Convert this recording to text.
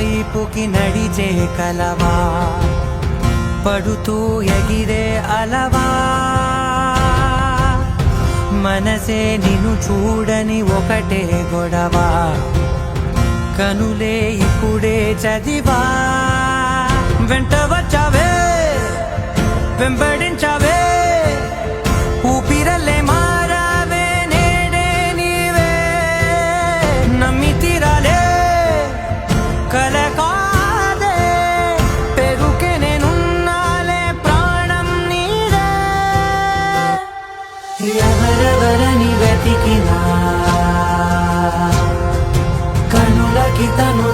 వైపుకి నడిచే కలవా, పడుతూ ఎగిరే అలవా, మనసే నిన్ను చూడని ఒకటే గొడవ, కనులే ఇప్పుడే చదివా. వెంట వచ్చావే వెంబడించావే, ఊపిరల్లే మారావే నేడే నీవే, నమ్మి తీరాలే కల కాదే, పెరుకే నేనున్నాలే ప్రాణం నీదే. ఎవరెవరని వెతికినా కనులకి తను